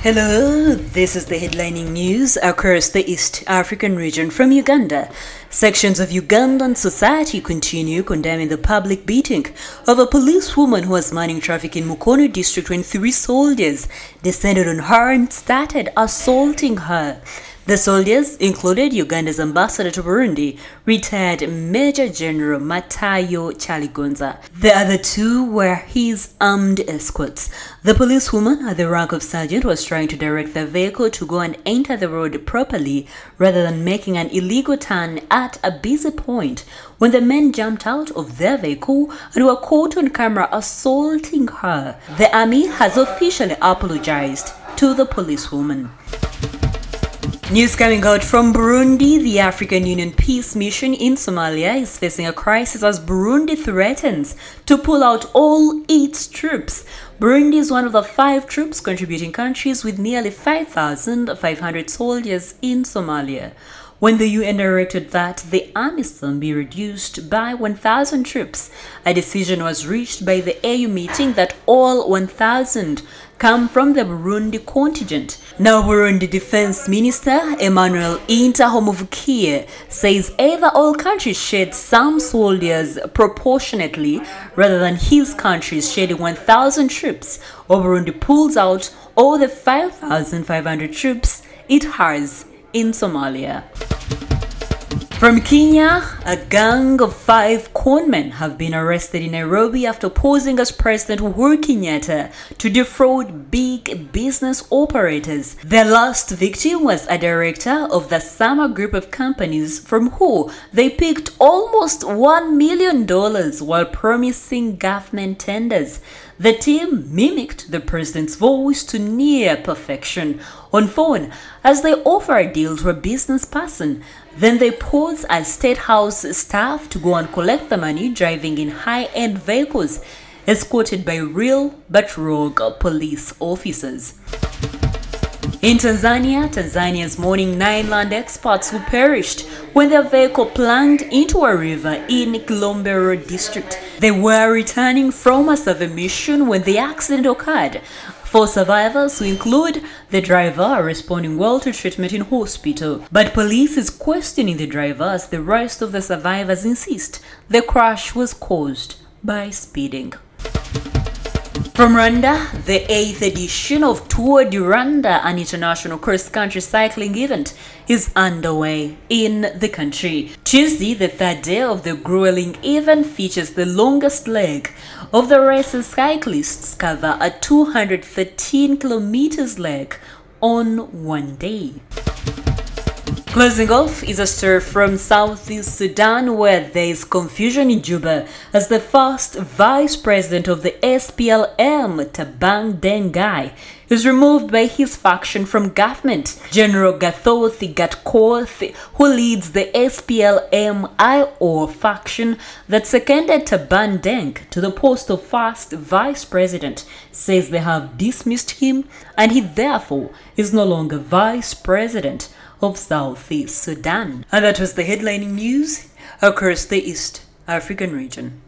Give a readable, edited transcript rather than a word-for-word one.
Hello, this is the headlining news across the East African region from Uganda. Sections of Ugandan society continue condemning the public beating of a policewoman who was manning traffic in Mukono district when 3 soldiers descended on her and started assaulting her. The soldiers included Uganda's ambassador to Burundi, retired Major General Matayo Chaligonza. The other 2 were his armed escorts. The policewoman at the rank of sergeant was trying to direct the vehicle to go and enter the road properly rather than making an illegal turn at a busy point when the men jumped out of their vehicle and were caught on camera assaulting her. The army has officially apologized to the policewoman. News coming out from Burundi. The African Union Peace Mission in Somalia is facing a crisis as Burundi threatens to pull out all its troops. Burundi is one of the 5 troops contributing countries with nearly 5,500 soldiers in Somalia. When the UN directed that the army sum be reduced by 1,000 troops, a decision was reached by the AU meeting that all 1,000 come from the Burundi contingent. Now, Burundi Defense Minister Emmanuel Intahomuvukiye says either all countries shed some soldiers proportionately rather than his countries shedding 1,000 troops, or Burundi pulls out all the 5,500 troops it has in Somalia. From Kenya, a gang of 5 conmen have been arrested in Nairobi after posing as President Uhuru Kenyatta to defraud big business operators. Their last victim was a director of the Sama group of companies from who they picked almost $1 million while promising government tenders. The team mimicked the president's voice to near perfection on phone as they offer a deal to a business person. Then they pose as State House staff to go and collect the money, driving in high-end vehicles, escorted by real but rogue police officers. In Tanzania, Tanzania's mourning 9 land experts who perished when their vehicle plunged into a river in Kilombero district. They were returning from a survey mission when the accident occurred. 4 survivors, who include the driver, are responding well to treatment in hospital. But police is questioning the driver as the rest of the survivors insist the crash was caused by speeding. From Rwanda, the 8th edition of Tour du Rwanda, an international cross-country cycling event, is underway in the country. Tuesday, the 3rd day of the grueling event, features the longest leg of the race as cyclists cover a 213 kilometers leg on one day. Closing off is a story from Southeast Sudan, where there is confusion in Juba as the first vice president of the SPLM, Tabang Dengai, is removed by his faction from government. General Gathothi Gatkoth, who leads the SPLM-IO faction that seconded Taban Deng to the post of first vice president, says they have dismissed him and he therefore is no longer vice president of Southeast Sudan. And that was the headlining news across the East African region.